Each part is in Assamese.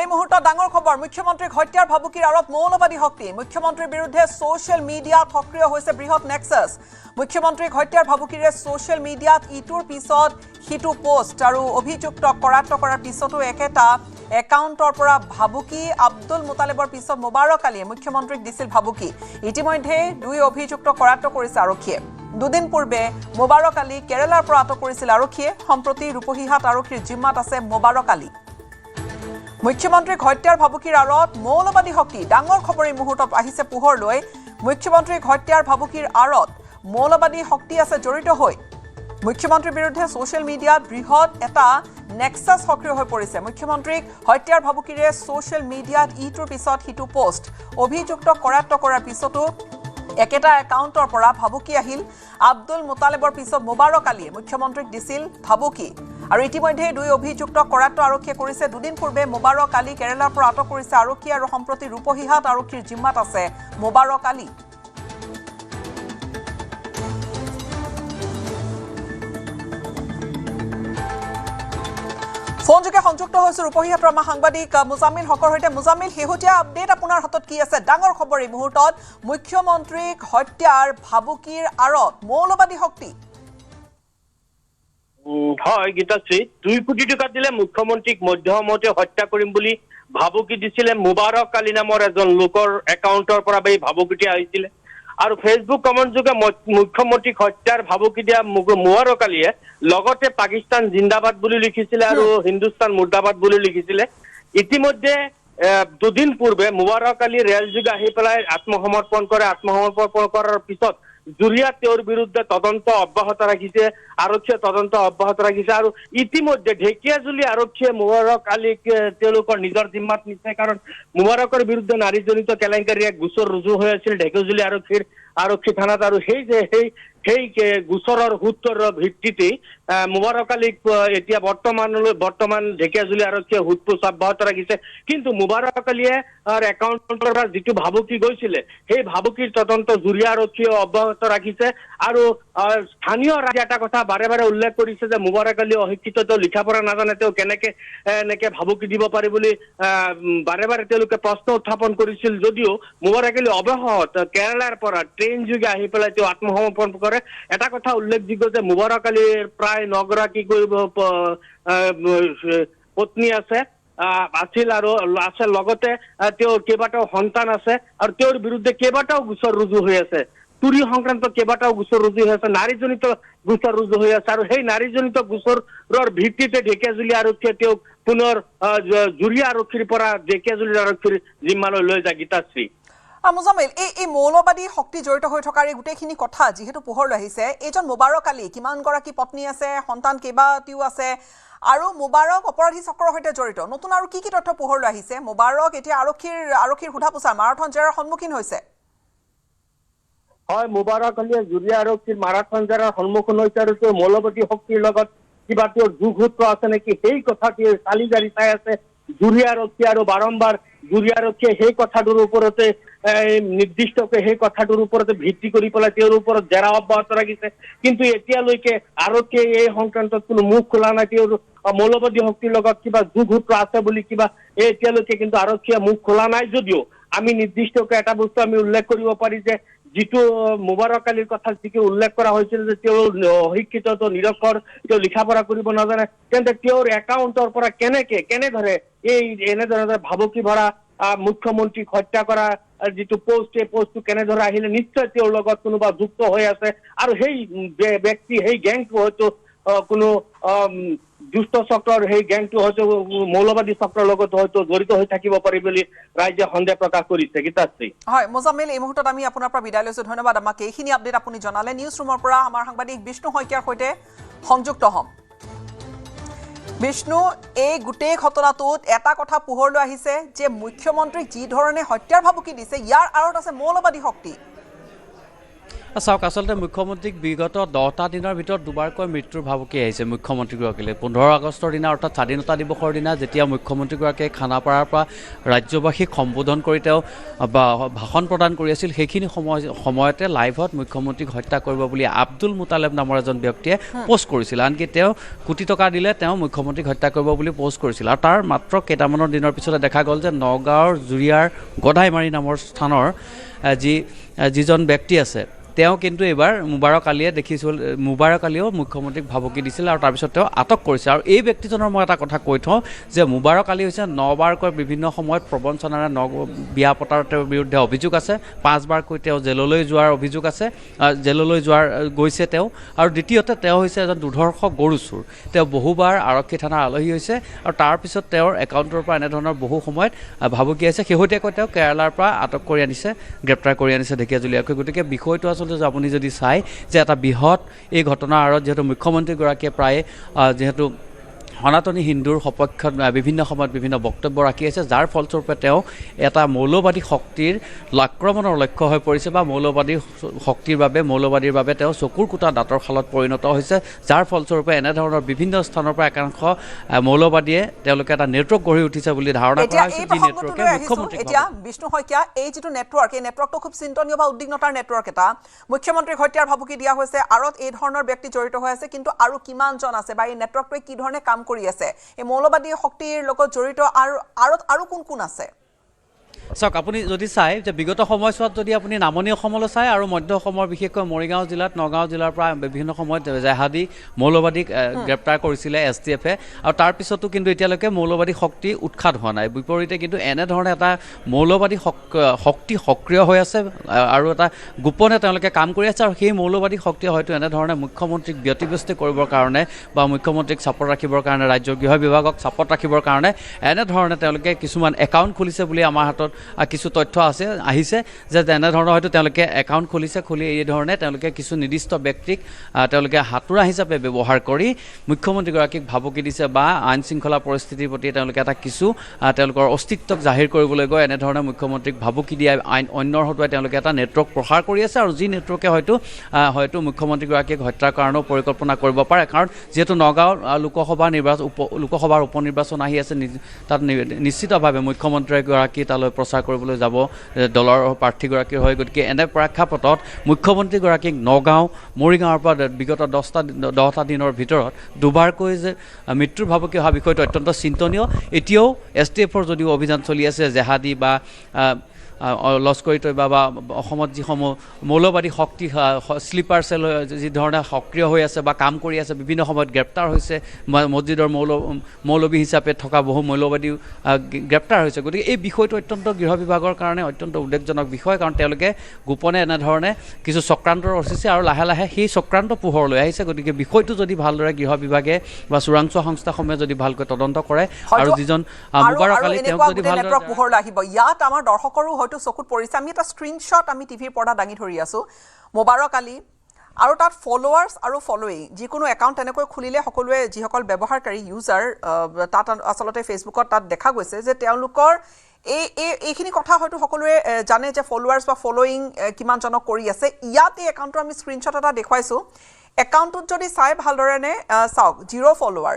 মুহূৰ্তত ডাঙৰ খবৰ মুখ্যমন্ত্ৰীক হত্যাৰ ভাবুকিৰ আৰত মৌলবাদী শক্তি মুখ্যমন্ত্ৰীৰ বিৰুদ্ধে সোশ্যাল মিডিয়াত সক্ৰিয় হৈছে বৃহৎ নেক্সাছ মুখ্যমন্ত্ৰীক হত্যাৰ ভাবুকিৰে সোশ্যাল মিডিয়াত ইটোৰ পিছত হিটু পোষ্ট আৰু অভিযুক্ত কৰাত কৰাৰ পিছতো একেটা একাউণ্টৰ পৰা ভাবুকি আব্দুল মুতালেবৰ পিছত মোবাৰক আলীয়ে মুখ্যমন্ত্ৰীক দিছিল ভাবুকি ইতিমধ্যে দুই অভিযুক্ত কৰাত কৰিছে আৰক্ষীয়ে দুদিন পূৰ্বে মোবাৰক আলী কেৰালাৰ পৰা আটক কৰিছিল আৰক্ষীয়ে সম্প্ৰতি ৰূপহীহাট আৰক্ষীৰ জিম্মাত আছে মোবাৰক আলী মুখ্যমন্ত্ৰীক হত্যাৰ ভাবুকিৰ আৰত মৌলবাদী শক্তি ডাঙৰ খবৰী মুহূৰ্তত আহিছে পোহৰলৈ মুখ্যমন্ত্ৰীক হত্যাৰ ভাবুকিৰ আৰত মৌলবাদী শক্তি আছে জড়িত হৈ মুখ্যমন্ত্ৰীৰ বিৰুদ্ধে সোশ্যাল মিডিয়াত বৃহৎ এটা নেক্সাছ সক্ৰিয় হৈ পৰিছে মুখ্যমন্ত্ৰীক হত্যাৰ ভাবুকিৰে সোশ্যাল মিডিয়াত ইটোৰ পিছত হিটু পোষ্ট অভিযুক্ত কৰাত কৰাৰ পিছতো একেটা একাউণ্টৰ পৰা ভাবুকি আহিল আব্দুল মুতালেবৰ পিছত মোবাৰক আলীয়ে মুখ্যমন্ত্ৰীক দিছিল ভাবুকি আৰু ইতিমধ্যে দুই অভিযুক্ত কৰাত আৰক্ষীয়ে কৰিছে দুদিন পূৰ্বে মোবাৰক আলী কেৰালাৰ পৰা আটক কৰিছে আৰক্ষী আৰু সম্প্ৰতি ৰূপহীহাট আৰক্ষীৰ জিম্মাত আছে মোবাৰক আলী ফোনযোগে সংযুক্ত হৈছে ৰূপহীহাটৰ আমাৰ সাংবাদিক মুজামিল হকৰ সৈতে মুজামিল শেহতীয়া আপডেট আপোনাৰ হাতত কি আছে ডাঙৰ খবৰ এই মুহূৰ্তত মুখ্যমন্ত্ৰীক হত্যাৰ ভাবুকিৰ আৰত মৌলবাদী শক্তি হয় গীতাশ্ৰী 2 কোটি টকা দিলে মুখ্যমন্ত্ৰীক মধ্যমতে হত্যা কৰিম বুলি ভাবুকি দিছিলে মোবাৰক আলী নামৰ এজন লোকৰ একাউণ্টৰ পৰা এই ভাবুকিটি আহিছিলে আৰু ফেচবুক কমেন্ট যোগে মুখ্যমন্ত্ৰীক হত্যাৰ ভাবুকি দিয়া মোবাৰক আলীয়ে লগতে পাকিস্তান জিন্দাবাদ বুলি লিখিছিলে আৰু হিন্দুস্তান মুৰ্দাবাদ বুলি লিখিছিলে ইতিমধ্যে দুদিন পূৰ্বে মোবাৰক আলী ৰেল যোগে আহি পেলাই আত্মসমৰ্পণ কৰাৰ পিছত জুৰিয়া তেওঁৰ বিৰুদ্ধে তদন্ত অব্যাহত ৰাখিছে আৰক্ষীয়ে তদন্ত অব্যাহত ৰাখিছে আৰু ইতিমধ্যে ঢেকিয়াজুলি আৰক্ষীয়ে মোবাৰক আলীক তেওঁলোকৰ নিজৰ জিম্মাত নিছে কাৰণ মোবাৰকৰ বিৰুদ্ধে নাৰীজনিত কেলেংকাৰী এক গোচৰ ৰুজু হৈ আছিল ঢেকিয়াজুলি আৰক্ষী থানাত আৰু সেই গোচৰৰ সূত্ৰৰ ভিত্তিতে মোবাৰক আলীক এতিয়া বৰ্তমান ঢেকিয়াজুলি আৰক্ষীয়ে সোধপোছ অব্যাহত ৰাখিছে কিন্তু মোবাৰক আলীয়ে একাউণ্টৰ পৰা যিটো ভাবুকি গৈছিলে সেই ভাবুকিৰ তদন্ত জুৰিয়া আৰক্ষীয়ে অব্যাহত ৰাখিছে আৰু স্থানীয় ৰাজ্য এটা কথা বাৰে বাৰে উল্লেখ কৰিছে যে মোবাৰক আলী অশিক্ষিত তেওঁ লিখা পঢ়া নাজানে তেওঁ কেনেকে এনেকে ভাবুকি দিব পাৰি বুলি বাৰে বাৰে তেওঁলোকে প্ৰশ্ন উত্থাপন কৰিছিল যদিও মোবাৰক আলী অৱশেষত কেৰালাৰ পৰা ট্ৰেইন যোগে আহি পেলাই তেওঁ আত্মসমৰ্পণ কৰে এটা কথা উল্লেখযোগ্য যে মোবাৰক আলীৰ প্ৰায় 9 গৰাকী পত্নী আছে আছিল আৰু আছে লগতে তেওঁৰ কেইবাটাও সন্তান আছে আৰু তেওঁৰ বিৰুদ্ধে কেইবাটাও গোচৰ ৰুজু হৈ আছে চুৰি সংক্ৰান্ত কেইবাটাও গোচৰ ৰুজু হৈ আছে নাৰীজনিত গোচৰ ৰুজু হৈ আছে আৰু সেই নাৰীজনিত গোচৰৰ ভিত্তিতে ঢেকিয়াজুলি আৰক্ষীয়ে তেওঁক পুনৰ জুৰিয়া আৰক্ষীৰ পৰা ঢেকিয়াজুলি আৰক্ষীৰ জিম্মালৈ লৈ যায় গীতাশ্ৰী মুজামিল এই মৌলবাদী শক্তি জড়িত হৈ থকাৰ এই গোটেইখিনি কথা যিহেতু পোহৰলৈ আহিছে এইজন মোবাৰক আলী কিমান গৰাকী পত্নী আছে সন্তান কেইবাটিও আছে আৰু মোবাৰক অপৰাধী চক্ৰৰ সৈতে জড়িত নতুন আৰু কি তথ্য পোহৰলৈ আহিছে মোবাৰক এতিয়া আৰক্ষীৰ সোধা পোছা মাৰাথন জেৰাৰ সন্মুখীন হৈছে হয় মোবাৰক আলীয়ে জুৰিয়া আৰক্ষীৰ মাৰাথন জেৰাৰ সন্মুখীন হৈছে আৰু তেওঁ মৌলবাদী শক্তিৰ লগত কিবা তেওঁৰ যোগসূত্ৰ আছে নেকি সেই কথাটি চালি জাৰি চাই আছে জুৰিয়া আৰক্ষী আৰু বাৰম্বাৰ জুৰিয়া আৰক্ষীয়ে সেই কথাটোৰ ওপৰতে নিৰ্দিষ্টকৈ সেই কথাটোৰ ওপৰতে ভিত্তি কৰি পেলাই তেওঁৰ ওপৰত জেৰা অব্যাহত ৰাখিছে কিন্তু এতিয়ালৈকে আৰক্ষীয়ে এই সংক্ৰান্তত কোনো মুখ খোলা নাই তেওঁৰ মৌলবাদী শক্তিৰ লগত কিবা যোগসূত্ৰ আছে বুলি কিবা এতিয়ালৈকে কিন্তু আৰক্ষীয়ে মুখ খোলা নাই যদিও আমি নিৰ্দিষ্টকৈ এটা বস্তু আমি উল্লেখ কৰিব পাৰি যে যিটো মোবাৰক আলীৰ কথা যিটো উল্লেখ কৰা হৈছিল যে তেওঁ অশিক্ষিত নিৰক্ষৰ তেওঁ লিখা পঢ়া কৰিব নাজানে তেন্তে তেওঁৰ একাউণ্টৰ পৰা কেনেদৰে এই এনেধৰণে ভাবুকি ভৰা মুখ্যমন্ত্ৰীক হত্যা কৰা যিটো পোষ্ট এই পোষ্টটো কেনেদৰে আহিলে নিশ্চয় তেওঁৰ লগত কোনোবা যুক্ত হৈ আছে আৰু সেই ব্যক্তি সেই গেংটো হয়তো কোনো দুষ্ট চক্ৰৰ সেই গেংটো হয়তো মৌলবাদী চক্ৰৰ লগত হয়তো জড়িত হৈ থাকিব পাৰি বুলি ৰাইজে সন্দেহ প্ৰকাশ কৰিছে গীতাশ্ৰী হয় মুজামিল এই মুহূৰ্তত আমি আপোনাৰ পৰা বিদায় লৈছো ধন্যবাদ আমাক এইখিনি আপডেট আপুনি জনালে নিউজ ৰুমৰ পৰা আমাৰ সাংবাদিক বিষ্ণু শইকীয়াৰ সৈতে সংযুক্ত হ'ম বিষ্ণু এই গোটেই ঘটনাটোত এটা কথা পোহৰলৈ আহিছে যে মুখ্যমন্ত্ৰীক যি ধৰণে হত্যাৰ ভাবুকি দিছে ইয়াৰ আঁৰত আছে মৌলবাদী শক্তি চাওক আচলতে মুখ্যমন্ত্ৰীক বিগত 10টা দিনৰ ভিতৰত দুবাৰকৈ মৃত্যুৰ ভাবুকি আহিছে মুখ্যমন্ত্ৰীগৰাকীলৈ 15 আগষ্টৰ দিনা অৰ্থাৎ স্বাধীনতা দিৱসৰ দিনা যেতিয়া মুখ্যমন্ত্ৰীগৰাকীয়ে খানাপাৰাৰ পৰা ৰাজ্যবাসীক সম্বোধন কৰি তেওঁ ভাষণ প্ৰদান কৰি আছিল সেইখিনি সময়তে লাইভত মুখ্যমন্ত্ৰীক হত্যা কৰিব বুলি আব্দুল মুতালেব নামৰ এজন ব্যক্তিয়ে পোষ্ট কৰিছিল আনকি তেওঁ কোটি টকা দিলে তেওঁ মুখ্যমন্ত্ৰীক হত্যা কৰিব বুলি পোষ্ট কৰিছিল আৰু তাৰ মাত্ৰ কেইটামানৰ দিনৰ পিছতে দেখা গ'ল যে নগাঁৱৰ জুৰিয়াৰ গদাইমাৰী নামৰ স্থানৰ যিজন ব্যক্তি আছে তেওঁ কিন্তু এবাৰ মুবাৰক আলীয়ে দেখিছিল মুবাৰক আলীয়েও মুখ্যমন্ত্ৰীক ভাবুকি দিছিল আৰু তাৰপিছত তেওঁ আটক কৰিছে আৰু এই ব্যক্তিজনৰ মই এটা কথা কৈ থওঁ যে মুবাৰক আলী হৈছে 9বাৰকৈ বিভিন্ন সময়ত প্ৰবঞ্চনাৰে বিয়া পতাৰ তেওঁৰ বিৰুদ্ধে অভিযোগ আছে 5বাৰকৈ তেওঁ জেললৈ যোৱাৰ অভিযোগ আছে জেললৈ গৈছে তেওঁ আৰু দ্বিতীয়তে তেওঁ হৈছে এজন দুৰ্ধৰ্ষ গৰু চোৰ তেওঁ বহুবাৰ আৰক্ষী থানাৰ আলহী হৈছে আৰু তাৰপিছত তেওঁৰ একাউণ্টৰ পৰা এনেধৰণৰ বহু সময়ত ভাবুকি আছে শেহতীয়াকৈ তেওঁ কেৰালাৰ পৰা আটক কৰি আনিছে গ্ৰেপ্তাৰ কৰি আনিছে ঢেকীয়াজুলীয়াকৈ গতিকে বিষয়টো আচলতে আপুনি যদি চাই যে এটা বৃহৎ এই ঘটনাৰ আঁৰত যিহেতু মুখ্যমন্ত্ৰীগৰাকীয়ে প্ৰায়ে যিহেতু সনাতনী হিন্দুৰ সপক্ষত বিভিন্ন সময়ত বিভিন্ন বক্তব্য ৰাখি আছে যাৰ ফলস্বৰূপে তেওঁ এটা মৌলবাদী শক্তিৰ আক্ৰমণৰ লক্ষ্য হৈ পৰিছে বা মৌলবাদীৰ বাবে তেওঁ চকুৰ কুটা দাঁতৰ খালত পৰিণত হৈছে যাৰ ফলস্বৰূপে এনেধৰণৰ বিভিন্ন স্থানৰ পৰা একাংশ মৌলবাদীয়ে তেওঁলোকে এটা নেটৱৰ্ক গঢ়ি উঠিছে বুলি ধাৰণা কৰা হৈছে যি নেটৱৰ্কে মুখ্যমন্ত্ৰীক এতিয়া বিষ্ণু শইকীয়া এই যিটো নেটৱৰ্ক এই নেটৱৰ্কটো খুব চিন্তনীয় বা উদ্বিগ্নতাৰ নেটৱৰ্ক এটা মুখ্যমন্ত্ৰীক হত্যাৰ ভাবুকি দিয়া হৈছে আৰত এই ধৰণৰ ব্যক্তি জড়িত হৈ আছে কিন্তু আৰু কিমানজন আছে বা এই নেটৱৰ্কটোৱে কি ধৰণে কাম কৰি আছে এই মৌলবাদী শক্তিৰ লগত জড়িত আৰু কোন আছে চাওক আপুনি যদি চাই যে বিগত সময়ছোৱাত যদি আপুনি নামনি অসমলৈ চাই আৰু মধ্য অসমৰ বিশেষকৈ মৰিগাঁও জিলাত নগাঁও জিলাৰ পৰা বিভিন্ন সময়ত জেহাদী মৌলবাদীক গ্ৰেপ্তাৰ কৰিছিলে STFে আৰু তাৰপিছতো কিন্তু এতিয়ালৈকে মৌলবাদী শক্তি উৎখাত হোৱা নাই বিপৰীতে কিন্তু এনেধৰণে এটা মৌলবাদী শক্তি সক্ৰিয় হৈ আছে আৰু এটা গোপনে তেওঁলোকে কাম কৰি আছে আৰু সেই মৌলবাদী শক্তিয়ে হয়তো এনেধৰণে মুখ্যমন্ত্ৰীক ব্যতিব্যস্ত কৰিবৰ কাৰণে বা মুখ্যমন্ত্ৰীক চাপত ৰাখিবৰ কাৰণে ৰাজ্যৰ গৃহ বিভাগক চাপত ৰাখিবৰ কাৰণে এনেধৰণে তেওঁলোকে কিছুমান একাউণ্ট খুলিছে বুলি আমাৰ হাতত কিছু তথ্য আহিছে যে এনেধৰণৰ হয়তো তেওঁলোকে একাউণ্ট খুলি এই ধৰণে তেওঁলোকে কিছু নিৰ্দিষ্ট ব্যক্তিক তেওঁলোকে হাতুৰা হিচাপে ব্যৱহাৰ কৰি মুখ্যমন্ত্ৰীগৰাকীক ভাবুকি দিছে বা আইন শৃংখলা পৰিস্থিতিৰ প্ৰতি তেওঁলোকে এটা কিছু তেওঁলোকৰ অস্তিত্বক জাহিৰ কৰিবলৈ গৈ এনেধৰণে মুখ্যমন্ত্ৰীক ভাবুকি দিয়া অন্যৰ হতুৱাই তেওঁলোকে এটা নেটৱৰ্ক প্ৰসাৰ কৰি আছে আৰু যি নেটৱৰ্কে হয়তো মুখ্যমন্ত্ৰীগৰাকীক হত্যাৰ কাৰণেও পৰিকল্পনা কৰিব পাৰে কাৰণ যিহেতু নগাঁও লোকসভাৰ উপ নিৰ্বাচন আহি আছে তাত নিশ্চিতভাৱে মুখ্যমন্ত্ৰীগৰাকী তালৈ প্ৰচাৰ কৰিবলৈ যাব দলৰ প্ৰাৰ্থীগৰাকীৰ হৈ গতিকে এনে প্ৰেক্ষাপটত মুখ্যমন্ত্ৰীগৰাকীক নগাঁও মৰিগাঁৱৰ পৰা বিগত 10টা দিনৰ ভিতৰত দুবাৰকৈ যে মৃত্যুৰ ভাবুকি অহা বিষয়টো অত্যন্ত চিন্তনীয় এতিয়াও STFৰ যদিও অভিযান চলি আছে জেহাদী বা লস্কৰী তৈবা বা অসমত যিসমূহ মৌলবাদী শক্তি স্লিপাৰ চেল যি ধৰণে সক্ৰিয় হৈ আছে বা কাম কৰি আছে বিভিন্ন সময়ত গ্ৰেপ্তাৰ হৈছে মছজিদৰ মৌলবী হিচাপে থকা বহু মৌলবাদী গ্ৰেপ্তাৰ হৈছে গতিকে এই বিষয়টো অত্যন্ত গৃহ বিভাগৰ কাৰণে অত্যন্ত উদ্বেগজনক বিষয় কাৰণ তেওঁলোকে গোপনে এনেধৰণে কিছু চক্ৰান্তৰ ৰচিছে আৰু লাহে লাহে সেই চক্ৰান্ত পোহৰলৈ আহিছে গতিকে বিষয়টো যদি ভালদৰে গৃহ বিভাগে বা চোৰাংচোৱা সংস্থাসমূহে যদি ভালকৈ তদন্ত কৰে আৰু যিজন মুবাৰক আলী তেওঁক যদি ভালদৰে পোহৰলৈ আহিব ইয়াত আমাৰ দৰ্শকৰো হয়তো চকুত পৰিছে আমি এটা স্ক্ৰীনশ্বট আমি টিভিৰ পৰ্দা দাঙি ধৰি আছোঁ মুবাৰক আলী আৰু তাত ফলোৱাৰ্ছ আৰু ফলোয়িং যিকোনো একাউণ্ট তেনেকৈ খুলিলে সকলোৱে যিসকল ব্যৱহাৰকাৰী ইউজাৰ তাত আচলতে ফেচবুকত তাত দেখা গৈছে যে তেওঁলোকৰ এইখিনি কথা হয়তো সকলোৱে জানে যে ফলোৱাৰ্ছ বা ফলোয়িং কিমানজনক কৰি আছে ইয়াত এই একাউণ্টৰ আমি স্ক্ৰীনশ্বট এটা দেখুৱাইছোঁ একাউণ্টটোত যদি চাই ভালদৰে চাওক 0 ফলোৱাৰ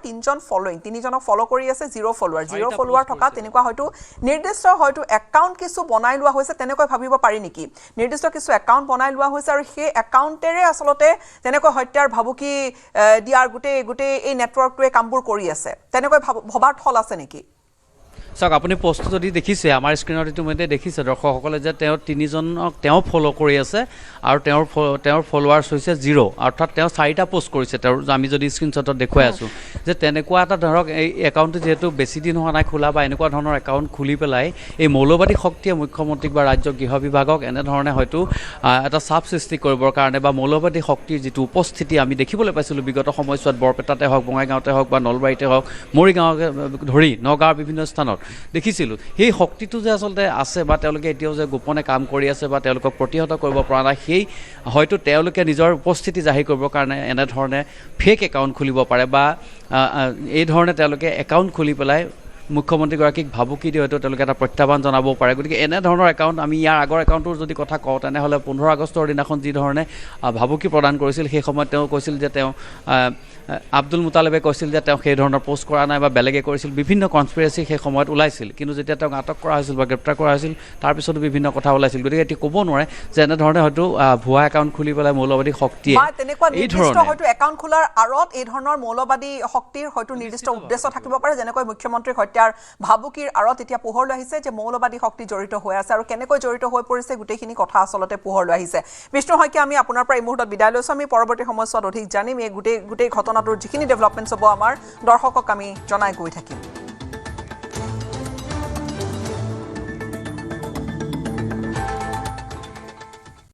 3জন ফলোয়িং 3জনক ফলো কৰি আছে 0 ফলোৱাৰ থকা তেনেকুৱা হয়তো নিৰ্দিষ্ট হয়তো একাউণ্ট কিছু বনাই লোৱা হৈছে তেনেকৈ ভাবিব পাৰি নেকি নিৰ্দিষ্ট কিছু একাউণ্ট বনাই লোৱা হৈছে আৰু সেই একাউণ্টেৰে আচলতে তেনেকৈ হত্যাৰ ভাবুকি দিয়াৰ গোটেই এই নেটৱৰ্কটোৱে কামবোৰ কৰি আছে তেনেকৈ ভবাৰ থল আছে নেকি চাওক আপুনি পোষ্টটো যদি দেখিছে আমাৰ স্ক্ৰীনত ইতিমধ্যে দেখিছে দৰ্শকসকলে যে তেওঁ 3জনক তেওঁ ফলো কৰি আছে আৰু তেওঁৰ ফলোৱাৰ্ছ হৈছে 0 অৰ্থাৎ তেওঁ 4টা পোষ্ট কৰিছে তেওঁৰ আমি যদি স্ক্ৰীনশ্বটত দেখুৱাই আছোঁ যে তেনেকুৱা এটা ধৰক এই একাউণ্টটো যিহেতু বেছি দিন হোৱা নাই খোলা বা এনেকুৱা ধৰণৰ একাউণ্ট খুলি পেলাই এই মৌলবাদী শক্তিয়ে মুখ্যমন্ত্ৰীক বা ৰাজ্যৰ গৃহ বিভাগক এনেধৰণে হয়তো এটা চাপ সৃষ্টি কৰিবৰ কাৰণে বা মৌলবাদী শক্তিৰ যিটো উপস্থিতি আমি দেখিবলৈ পাইছিলোঁ বিগত সময়ছোৱাত বৰপেটাতে হওক বঙাইগাঁৱতে হওক বা নলবাৰীতে হওক মৰিগাঁৱকে ধৰি নগাঁৱৰ বিভিন্ন স্থানত দেখিছিলোঁ সেই শক্তিটো যে আচলতে আছে বা তেওঁলোকে এতিয়াও যে গোপনে কাম কৰি আছে বা তেওঁলোকক প্ৰতিহত কৰিব পৰা নাই সেই হয়তো তেওঁলোকে নিজৰ উপস্থিতি জাহিৰ কৰিবৰ কাৰণে এনেধৰণে ফেক একাউণ্ট খুলিব পাৰে বা এই ধৰণে তেওঁলোকে একাউণ্ট খুলি পেলাই মুখ্যমন্ত্ৰীগৰাকীক ভাবুকি দি হয়তো তেওঁলোকে এটা প্ৰত্যাহ্বান জনাব পাৰে গতিকে এনেধৰণৰ একাউণ্ট আমি ইয়াৰ আগৰ একাউণ্টৰ যদি কথা কওঁ তেনেহ'লে 15 আগষ্টৰ দিনাখন যি ধৰণে ভাবুকি প্ৰদান কৰিছিল সেই সময়ত তেওঁ কৈছিল যে তেওঁ আব্দুল মুতালেবে কৈছিল যে তেওঁ সেই ধৰণৰ পোষ্ট কৰা নাই বা বেলেগে কৰিছিল বিভিন্ন কনস্পিৰেচি সেই সময়ত ওলাইছিল কিন্তু যেতিয়া তেওঁক আটক কৰা হৈছিল বা গ্ৰেপ্তাৰ কৰা হৈছিল তাৰপিছতো বিভিন্ন কথা ওলাইছিল গতিকে এতিয়া ক'ব নোৱাৰে যে এনেধৰণে হয়তো ভুৱা একাউণ্ট খুলি পেলাই মৌলবাদী শক্তিয়ে তেনেকুৱা নিৰ্দিষ্ট হয়তো একাউণ্ট খোলাৰ আঁৰত এই ধৰণৰ মৌলবাদী শক্তিৰ হয়তো নিৰ্দিষ্ট উদ্দেশ্য থাকিব পাৰে যেনেকৈ মুখ্যমন্ত্ৰীক হত্যাৰ ভাবুকিৰ আঁৰত এতিয়া পোহৰলৈ আহিছে যে মৌলবাদী শক্তি জড়িত হৈ আছে আৰু কেনেকৈ জড়িত হৈ পৰিছে গোটেইখিনি কথা আচলতে পোহৰলৈ আহিছে বিষ্ণু শইকীয়া আমি আপোনাৰ পৰা এই মুহূৰ্তত বিদায় লৈছোঁ আমি পৰৱৰ্তী সময়ছোৱাত অধিক জানিম এই গোটেই ঘটনাটোৰ যিখিনি ডেভেলপমেণ্টছ হ'ব আমাৰ দৰ্শকক আমি জনাই গৈ থাকিম